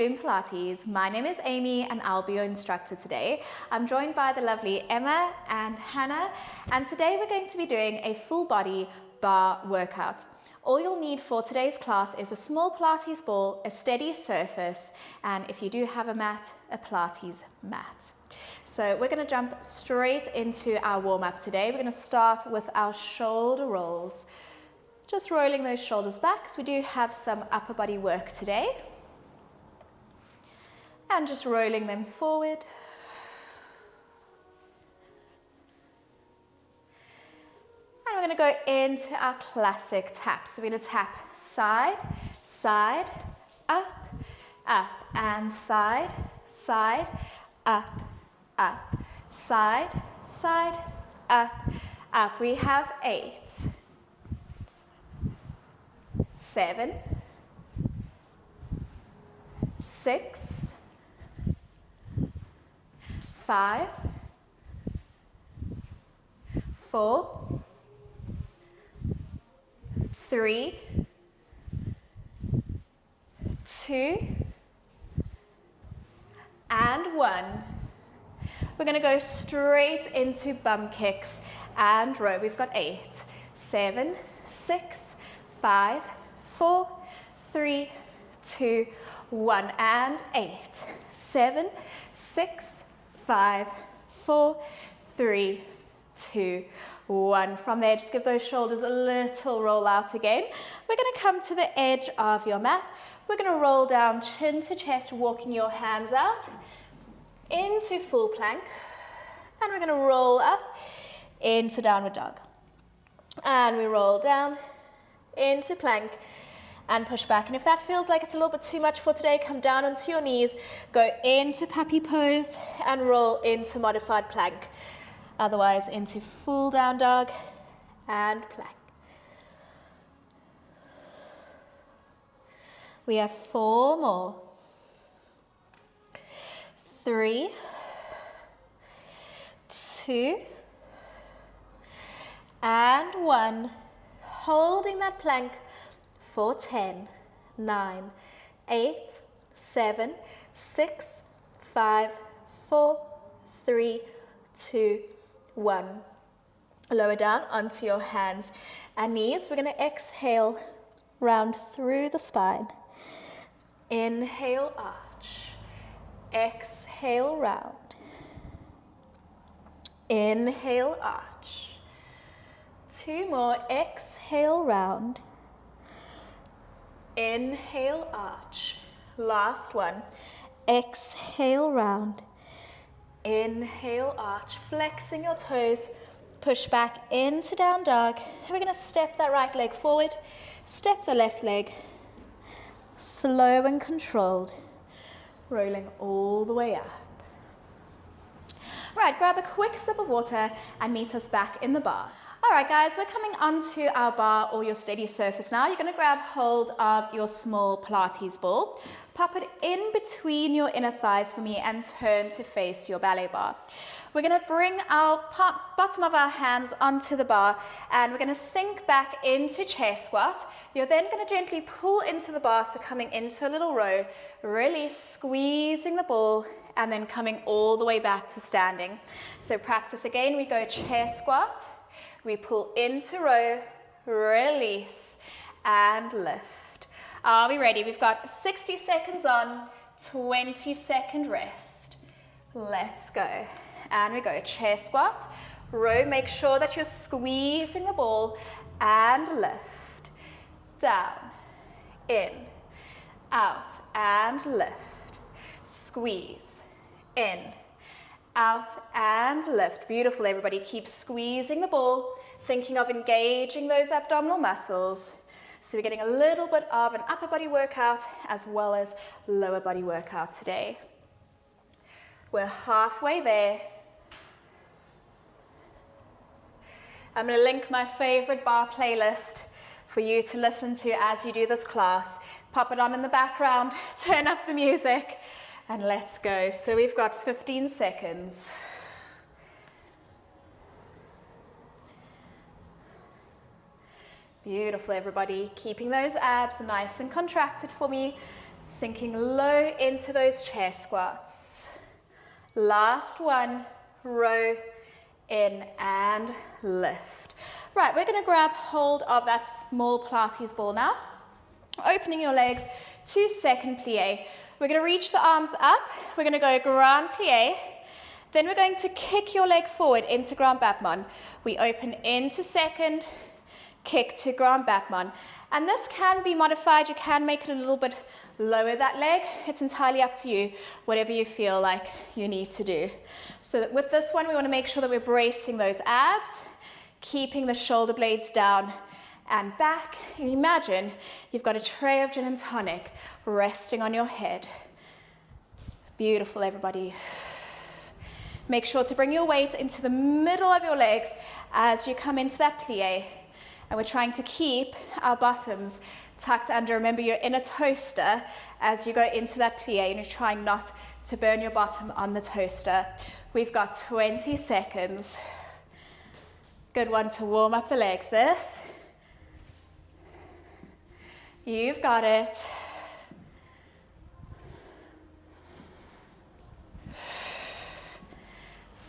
Bloom Pilates. My name is Amy and I'll be your instructor today. I'm joined by the lovely Emma and Hannah, and today we're going to be doing a full body bar workout. All you'll need for today's class is a small Pilates ball, a steady surface, and if you do have a mat, a Pilates mat. So we're going to jump straight into our warm-up today. We're going to start with our shoulder rolls. Just rolling those shoulders back because we do have some upper body work today. And just rolling them forward. And we're going to go into our classic tap. So we're going to tap side, side, up, up, and side, side, up, up, side, side, up, up. We have 8, 7, 6, 5, 4, 3, 2, and 1. We're going to go straight into bum kicks and row. We've got 8, 7, 6, 5, 4, 3, 2, 1, and 8, 7, 6, 5, 4, 3, 2, 1. From there, just give those shoulders a little roll out again. We're going to come to the edge of your mat. We're going to roll down chin to chest, walking your hands out into full plank. And we're going to roll up into downward dog. And we roll down into plank and push back. And if that feels like it's a little bit too much for today, come down onto your knees, go into puppy pose and roll into modified plank. Otherwise into full down dog and plank. We have 4 more. 3, 2, and 1. Holding that plank for 10, 9, 8, 7, 6, 5, 4, 3, 2, 1. Lower down onto your hands and knees. We're going to exhale, round through the spine. Inhale, arch. Exhale, round. Inhale, arch. 2 more. Exhale, round. Inhale, arch. Last one. Exhale, round. Inhale, arch. Flexing your toes. Push back into down dog. And we're going to step that right leg forward. Step the left leg. Slow and controlled. Rolling all the way up. Right, grab a quick sip of water and meet us back in the bar. All right, guys, we're coming onto our bar or your steady surface now. You're going to grab hold of your small Pilates ball, pop it in between your inner thighs for me, and turn to face your ballet bar. We're going to bring our bottom of our hands onto the bar, and we're going to sink back into chair squat. You're then going to gently pull into the bar, so coming into a little row, really squeezing the ball, and then coming all the way back to standing. So practice again. We go chair squat. We pull into row, release, and lift. Are we ready? We've got 60 seconds on, 20-second rest. Let's go. And we go chair squat, row, make sure that you're squeezing the ball, and lift. Down, in, out, and lift. Squeeze, in, out, and lift. Beautiful, everybody. Keep squeezing the ball, thinking of engaging those abdominal muscles. So we're getting a little bit of an upper body workout as well as lower body workout today. We're halfway there. I'm going to link my favorite bar playlist for you to listen to as you do this class. Pop it on in the background, turn up the music, and let's go. So we've got 15 seconds. Beautiful, everybody. Keeping those abs nice and contracted for me. Sinking low into those chair squats. Last one, row in and lift. Right, we're gonna grab hold of that small Pilates ball now. Opening your legs to second plie. We're gonna reach the arms up. We're gonna go grand plie. Then we're going to kick your leg forward into grand battement. We open into second, kick to grand battement. And this can be modified. You can make it a little bit lower, that leg. It's entirely up to you, whatever you feel like you need to do. So that with this one, we want to make sure that we're bracing those abs, keeping the shoulder blades down and back. And imagine you've got a tray of gin and tonic resting on your head. Beautiful, everybody. Make sure to bring your weight into the middle of your legs as you come into that plie. And we're trying to keep our bottoms tucked under. Remember, you're in a toaster as you go into that plie, and you're trying not to burn your bottom on the toaster. We've got 20 seconds. Good one to warm up the legs, this. You've got it.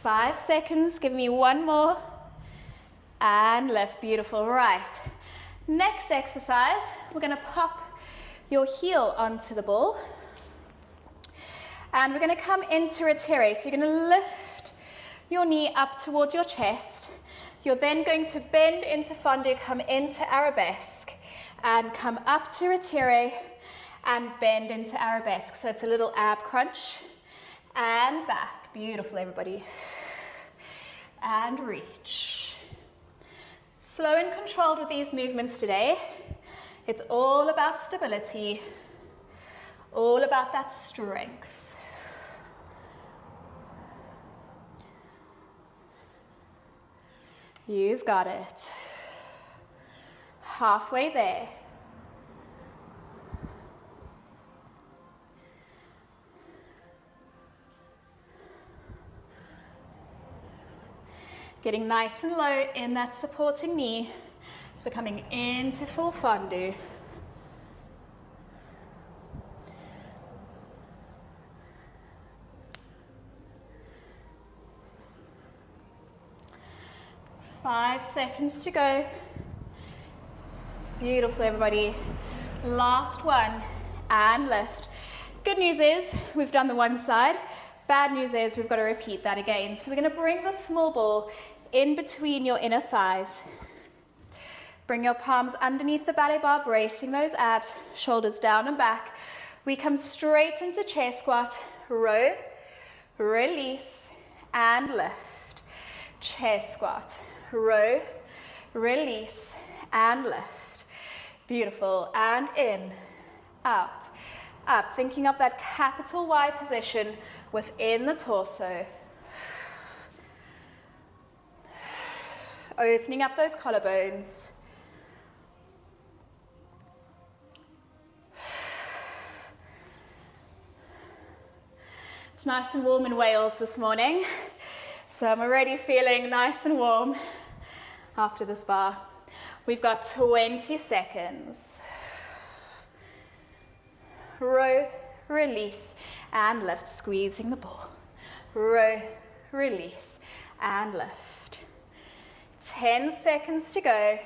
Five seconds, give me one more. And lift, beautiful, right. Next exercise, we're gonna pop your heel onto the ball. And we're gonna come into retire. So you're gonna lift your knee up towards your chest. You're then going to bend into fondu, come into arabesque, and come up to retire and bend into arabesque. So it's a little ab crunch and back. Beautiful, everybody. And reach. Slow and controlled with these movements today. It's all about stability, all about that strength. You've got it. Halfway there. Getting nice and low in that supporting knee. So coming into full fondu. Five seconds to go. Beautiful, everybody. Last one, and lift. Good news is we've done the one side. Bad news is we've got to repeat that again. So we're going to bring the small ball in between your inner thighs. Bring your palms underneath the ballet bar, bracing those abs, shoulders down and back. We come straight into chair squat, row, release, and lift. Chair squat, row, release, and lift. Beautiful, and in, out, up. Thinking of that capital Y position within the torso. Opening up those collarbones. It's nice and warm in Wales this morning, so I'm already feeling nice and warm after this bar. We've got 20 seconds. Row, release, and lift, squeezing the ball. Row, release, and lift. 10 seconds to go.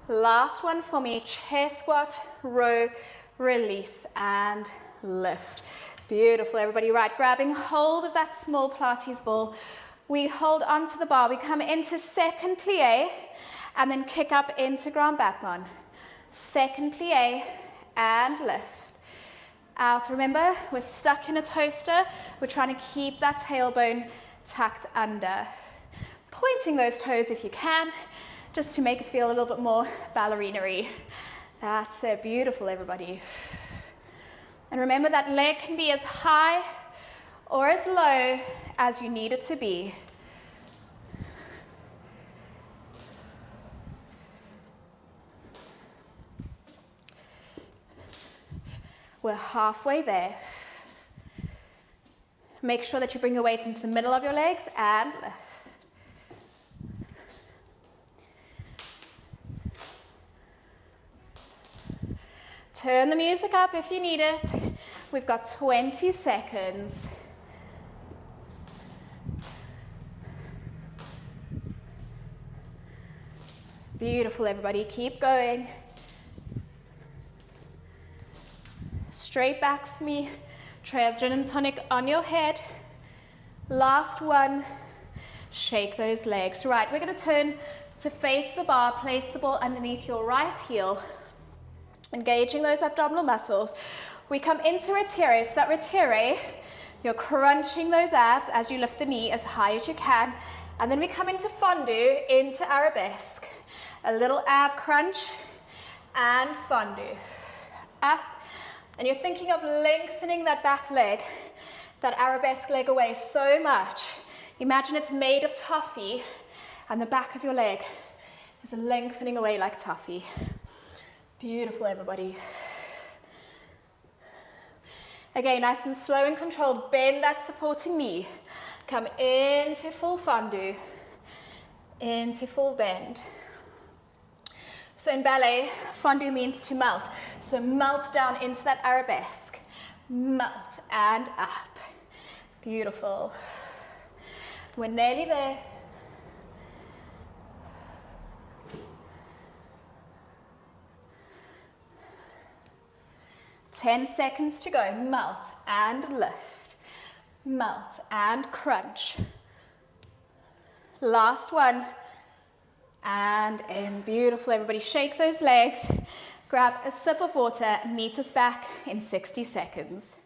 Last one for me, chair squat, row, release, and lift. Beautiful, everybody. Right, grabbing hold of that small Pilates ball. We hold onto the bar. We come into second plie, and then kick up into grand battement. Second plie, and lift. Out. Remember, we're stuck in a toaster. We're trying to keep that tailbone tucked under. Pointing those toes if you can, just to make it feel a little bit more ballerina-y. That's it. Beautiful, everybody. And remember, that leg can be as high or as low as you need it to be. We're halfway there. Make sure that you bring your weight into the middle of your legs and lift. Turn the music up if you need it. We've got 20 seconds. Beautiful, everybody. Keep going. Straight backs for me. Tray of gin and tonic on your head. Last one. Shake those legs. Right, we're going to turn to face the bar. Place the ball underneath your right heel. Engaging those abdominal muscles. We come into retire. So that retire, you're crunching those abs as you lift the knee as high as you can. And then we come into fondue, into arabesque. A little ab crunch and fondue. Up. And you're thinking of lengthening that back leg, that arabesque leg away so much. Imagine it's made of toffee and the back of your leg is lengthening away like toffee. Beautiful, everybody. Again, nice and slow and controlled. Bend that supporting knee. Come into full fondue, into full bend. So in ballet, fondue means to melt. So melt down into that arabesque. Melt and up. Beautiful. We're nearly there. Ten seconds to go. Melt and lift. Melt and crunch. Last one. And in. Beautiful, everybody. Shake those legs. Grab a sip of water. Meet us back in 60 seconds.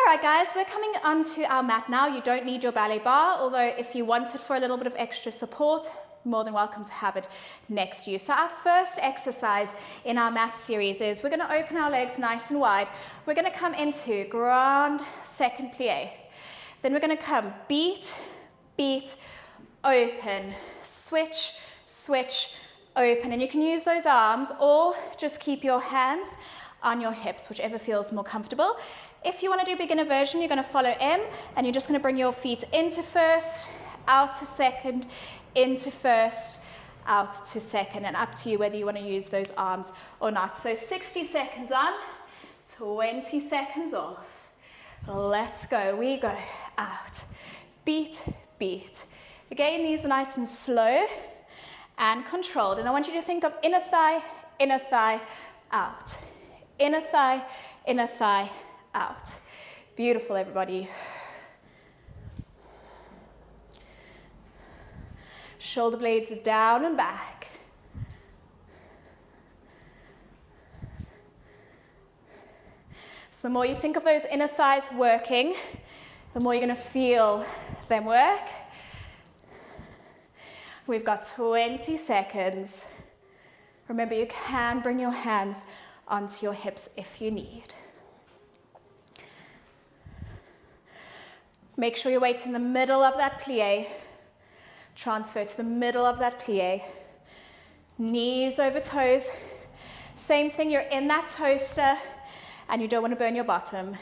Alright guys, we're coming onto our mat now. You don't need your ballet bar, although if you want it for a little bit of extra support, more than welcome to have it next to you. So our first exercise in our mat series is we're going to open our legs nice and wide. We're going to come into grand second plie. Then we're going to come beat, beat, open, switch, switch, open. And you can use those arms or just keep your hands on your hips, whichever feels more comfortable. If you want to do beginner version, you're going to follow M and you're just going to bring your feet into first, out to second, into first, out to second, and up to you whether you want to use those arms or not. So 60 seconds on, 20 seconds off. Let's go. We go out. Beat, beat. Again, these are nice and slow and controlled. And I want you to think of inner thigh, out. Inner thigh, out. Beautiful, everybody. Shoulder blades down and back. So the more you think of those inner thighs working, the more you're going to feel them work. We've got 20 seconds. Remember, you can bring your hands onto your hips if you need. Make sure your weight's in the middle of that plie. Transfer to the middle of that plie. Knees over toes. Same thing, you're in that toaster and you don't want to burn your bottom.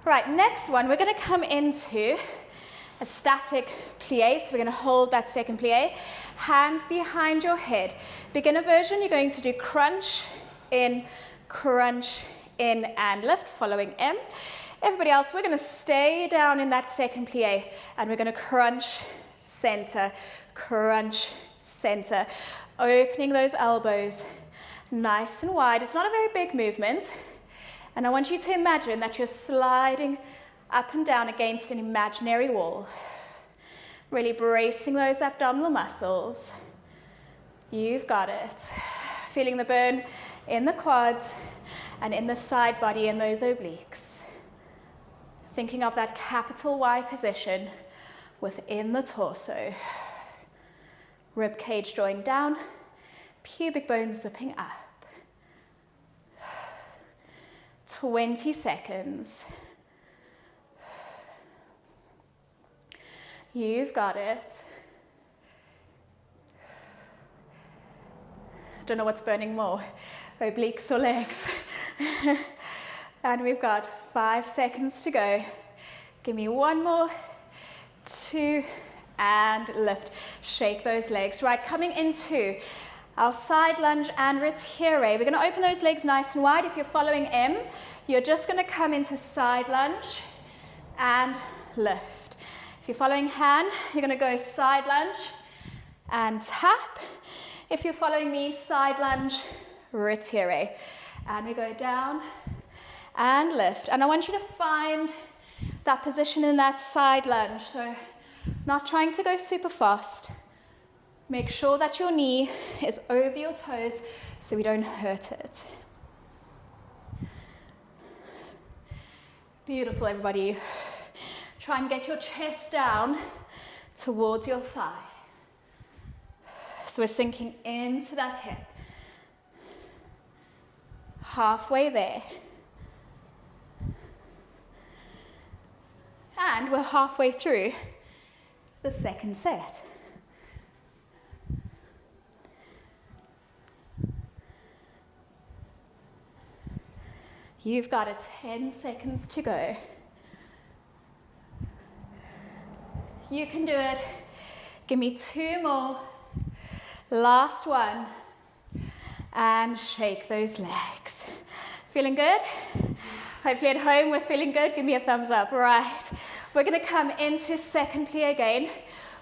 Right, next one, we're going to come into a static plie. So we're going to hold that second plie. Hands behind your head. Beginner version, you're going to do crunch in, and lift, following M. Everybody else, we're going to stay down in that second plie and we're going to crunch center, crunch, center. Opening those elbows nice and wide. It's not a very big movement. And I want you to imagine that you're sliding up and down against an imaginary wall. Really bracing those abdominal muscles. You've got it. Feeling the burn in the quads and in the side body and those obliques. Thinking of that capital Y position within the torso. Rib cage drawing down, pubic bone zipping up. 20 seconds. You've got it. Don't know what's burning more, obliques or legs. And we've got 5 seconds to go. Give me 1 more, 2, and lift. Shake those legs. Right, coming into our side lunge and retire. We're going to open those legs nice and wide. If you're following M, you're just going to come into side lunge and lift. If you're following Han, you're going to go side lunge and tap. If you're following me, side lunge, retire. And we go down and lift. And I want you to find that position in that side lunge. So not trying to go super fast. Make sure that your knee is over your toes so we don't hurt it. Beautiful, everybody. Try and get your chest down towards your thigh. So we're sinking into that hip. Halfway there. And we're halfway through the second set. You've got 10 seconds to go. You can do it. Give me 2 more. Last one. And shake those legs. Feeling good? Hopefully at home we're feeling good. Give me a thumbs up. Right. We're going to come into second plie again.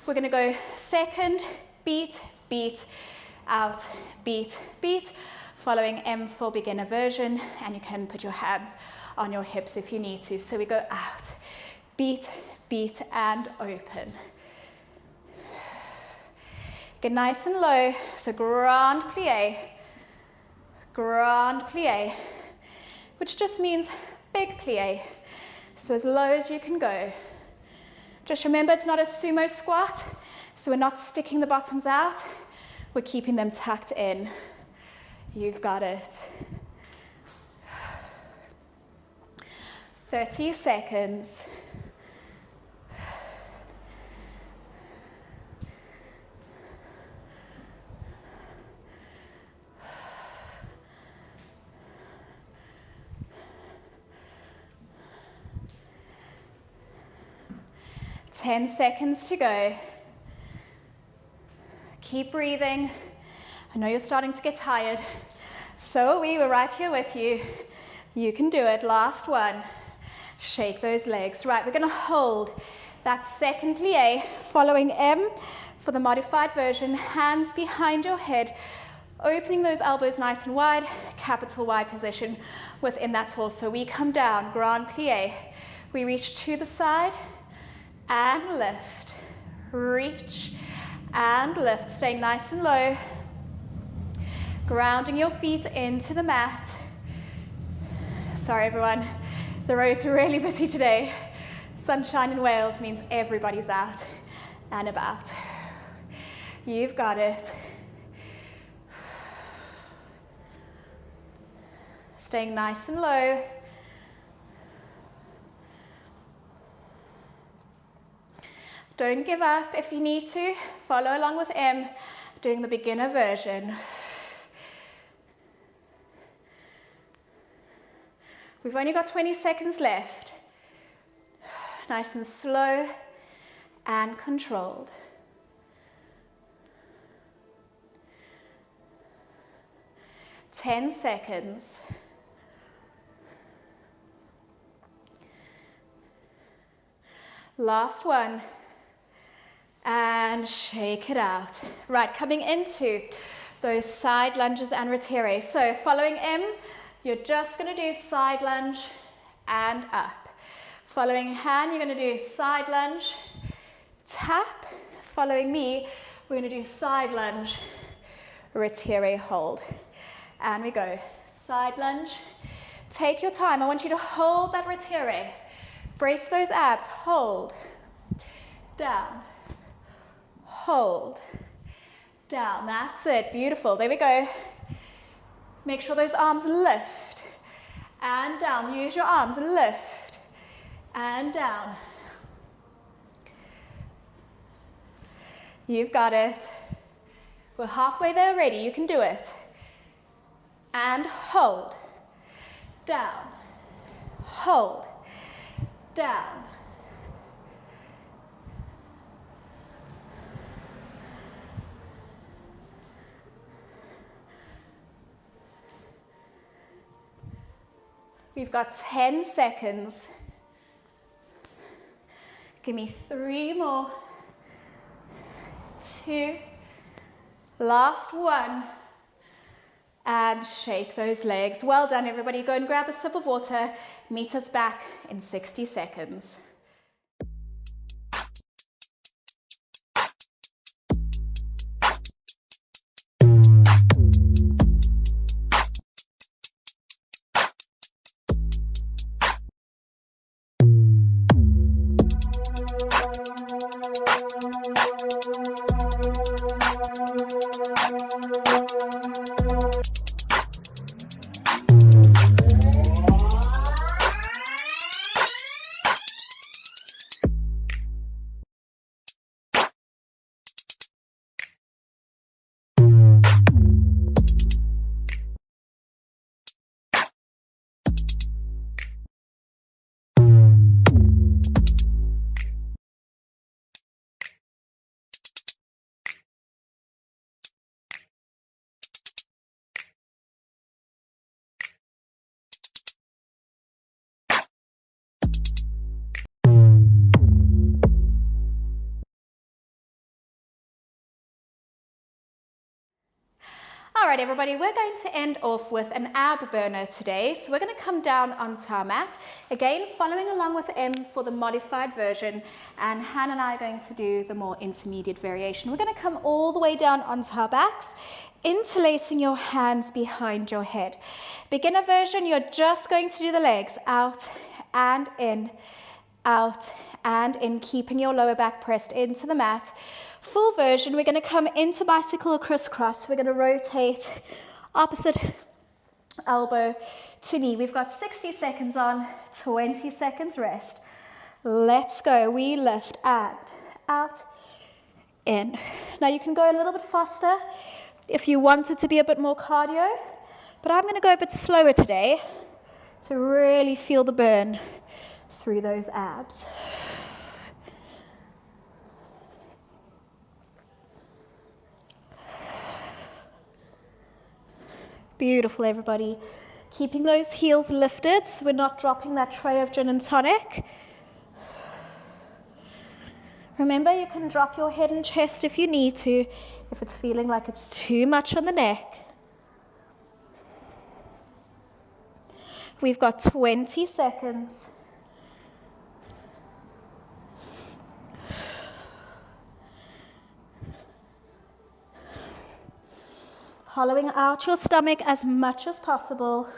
We're going to go second, beat, beat, out, beat, beat. Following M for beginner version. And you can put your hands on your hips if you need to. So we go out, beat, beat, and open. Get nice and low. So grand plie, which just means big plie. So as low as you can go. Just remember it's not a sumo squat, so we're not sticking the bottoms out. We're keeping them tucked in. You've got it. 30 seconds. Ten seconds to go. Keep breathing. I know you're starting to get tired. So are we. We're right here with you. You can do it. Last one. Shake those legs. Right, we're going to hold that second plie, following M for the modified version. Hands behind your head, opening those elbows nice and wide. Capital Y position within that torso. We come down, grand plie. We reach to the side and lift. Reach and lift. Staying nice and low. Grounding your feet into the mat. Sorry everyone, the roads are really busy today. Sunshine in Wales means everybody's out and about. You've got it. Staying nice and low. Don't give up if you need to. Follow along with M, doing the beginner version. We've only got 20 seconds left. Nice and slow and controlled. Ten seconds. Last one. And and shake it out. Right, coming into those side lunges and retire. So following M, you're just going to do side lunge and up. Following Han, you're going to do side lunge, tap. Following me, we're going to do side lunge, retire, hold. And we go side lunge. Take your time. I want you to hold that retire. Brace those abs. Hold. Down. Hold. Down. That's it. Beautiful. There we go. Make sure those arms lift. And down. Use your arms. Lift. And down. You've got it. We're halfway there already. You can do it. And hold. Down. Hold. Down. We've got 10 seconds. Give me 3 more. 2. Last one. And shake those legs. Well done, everybody. Go and grab a sip of water. Meet us back in 60 seconds. All right, everybody, we're going to end off with an ab burner today. So we're going to come down onto our mat. Again, following along with M for the modified version, and Han and I are going to do the more intermediate variation. We're going to come all the way down onto our backs, interlacing your hands behind your head. Beginner version, you're just going to do the legs out and in, out and in, keeping your lower back pressed into the mat. Full version, we're going to come into bicycle or crisscross. We're going to rotate opposite elbow to knee. We've got 60 seconds on, 20 seconds rest. Let's go. We lift and out, in. Now you can go a little bit faster if you want it to be a bit more cardio, but I'm going to go a bit slower today to really feel the burn through those abs. Beautiful, everybody. Keeping those heels lifted so we're not dropping that tray of gin and tonic. Remember, you can drop your head and chest if you need to, if it's feeling like it's too much on the neck. We've got 20 seconds. Hollowing out your stomach as much as possible.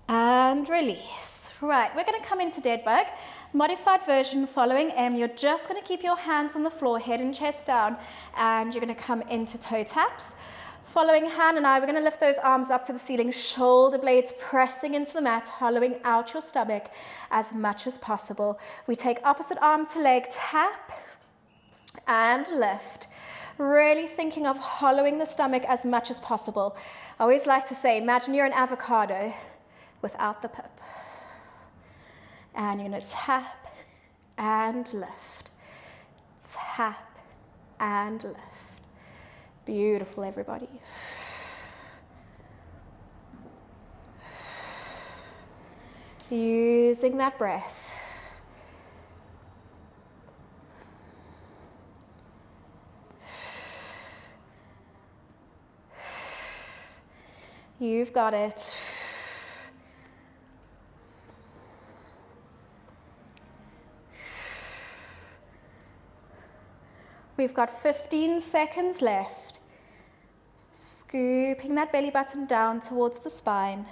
And release. Right, we're going to come into dead bug. Modified version following M. You're just going to keep your hands on the floor, head and chest down, and you're going to come into toe taps. Following Han and I, we're going to lift those arms up to the ceiling, shoulder blades pressing into the mat, hollowing out your stomach as much as possible. We take opposite arm to leg, tap, and lift. Really thinking of hollowing the stomach as much as possible. I always like to say, imagine you're an avocado without the pip. And you're going to tap and lift. Tap and lift. Beautiful, everybody. Using that breath. You've got it. We've got 15 seconds left. Scooping that belly button down towards the spine.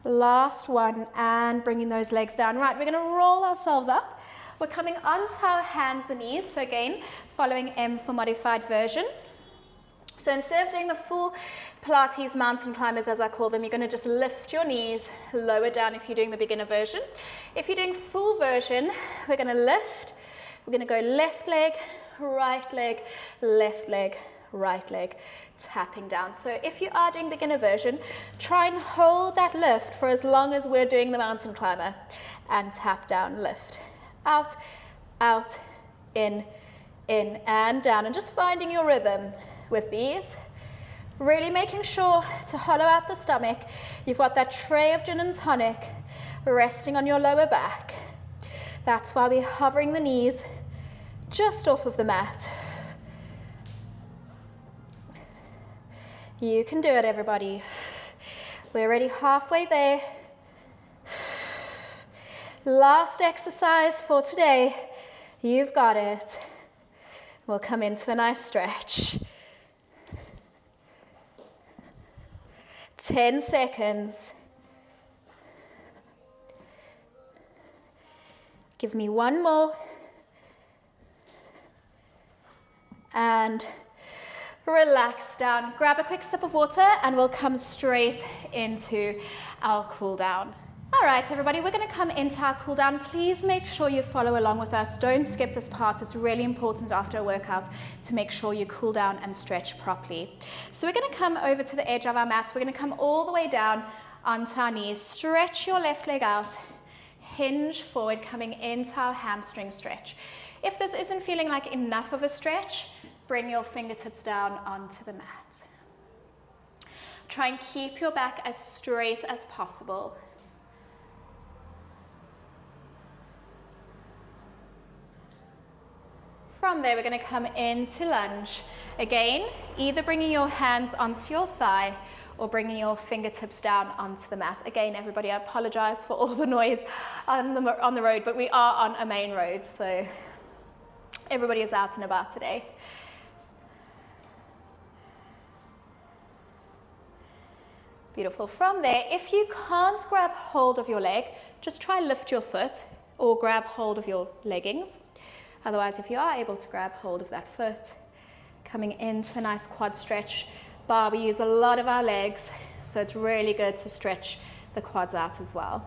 Last one, and bringing those legs down. Right, we're going to roll ourselves up. We're coming onto our hands and knees. So again, following M for modified version. So instead of doing the full Pilates mountain climbers, as I call them, you're going to just lift your knees, lower down if you're doing the beginner version. If you're doing full version, we're going to lift. We're going to go left leg, right leg, left leg, right leg, tapping down. So if you are doing beginner version, try and hold that lift for as long as we're doing the mountain climber, and tap down, lift, out, out, in, and down, and just finding your rhythm with these. Really making sure to hollow out the stomach. You've got that tray of gin and tonic resting on your lower back. That's why we're hovering the knees just off of the mat. You can do it, everybody. We're already halfway there. Last exercise for today. You've got it. We'll come into a nice stretch. 10 seconds. Give me one more. And relax down. Grab a quick sip of water and we'll come straight into our cool down. All right, everybody, we're going to come into our cool down. Please make sure you follow along with us. Don't skip this part. It's really important after a workout to make sure you cool down and stretch properly. So we're going to come over to the edge of our mat. We're going to come all the way down onto our knees. Stretch your left leg out. Hinge forward, coming into our hamstring stretch. If this isn't feeling like enough of a stretch, bring your fingertips down onto the mat. Try and keep your back as straight as possible. From there, we're going to come into lunge. Again, either bringing your hands onto your thigh or bringing your fingertips down onto the mat. Again, everybody, I apologize for all the noise on the road, but we are on a main road, so everybody is out and about today. Beautiful. From there, if you can't grab hold of your leg, just try lift your foot or grab hold of your leggings. Otherwise, if you are able to grab hold of that foot, coming into a nice quad stretch. Bar, we use a lot of our legs, so it's really good to stretch the quads out as well.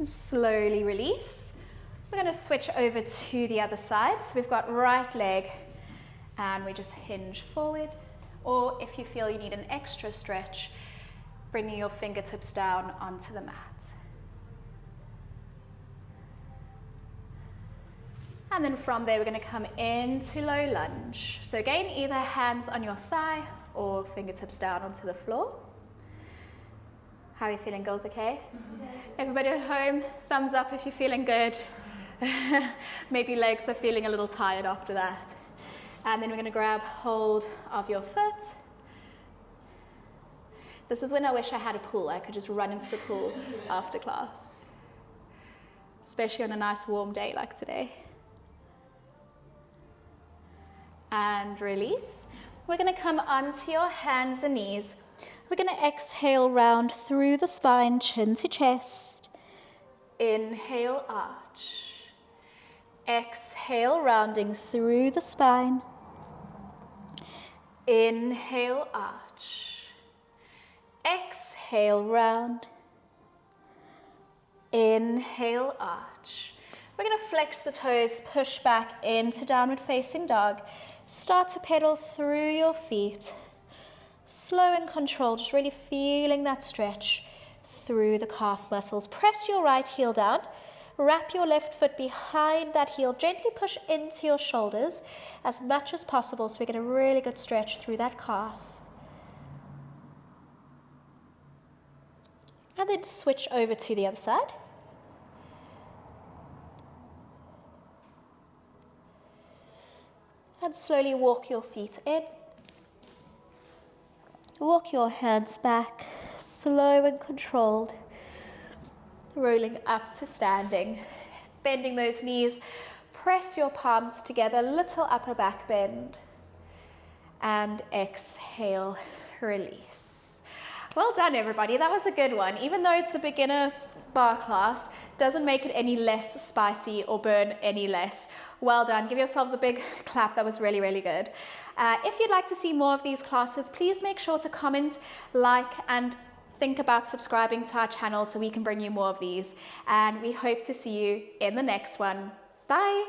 Slowly release. We're going to switch over to the other side. So we've got right leg, and we just hinge forward. Or if you feel you need an extra stretch, bringing your fingertips down onto the mat. And then from there, we're going to come into low lunge. So again, either hands on your thigh or fingertips down onto the floor. How are you feeling, girls? Okay? Yeah. Everybody at home, thumbs up if you're feeling good. Maybe legs are feeling a little tired after that. And then we're going to grab hold of your foot. This is when I wish I had a pool. I could just run into the pool after class. Especially on a nice warm day like today. And release. We're going to come onto your hands and knees. We're going to exhale, round through the spine, chin to chest. Inhale, arch. Exhale, rounding through the spine. Inhale, arch. Exhale, round. Inhale, arch. We're going to flex the toes, push back into downward facing dog. Start to pedal through your feet. Slow and controlled, just really feeling that stretch through the calf muscles. Press your right heel down. Wrap your left foot behind that heel. Gently push into your shoulders as much as possible so we get a really good stretch through that calf. And then switch over to the other side. and slowly walk your feet in. Walk your hands back, slow and controlled. Rolling up to standing. Bending those knees. Press your palms together, little upper back bend. And exhale, release. Well done, everybody. That was a good one. Even though it's a beginner bar class, doesn't make it any less spicy or burn any less. Well done. Give yourselves a big clap. That was really, really good. If you'd like to see more of these classes, please make sure to comment, like, and think about subscribing to our channel so we can bring you more of these. And we hope to see you in the next one. Bye.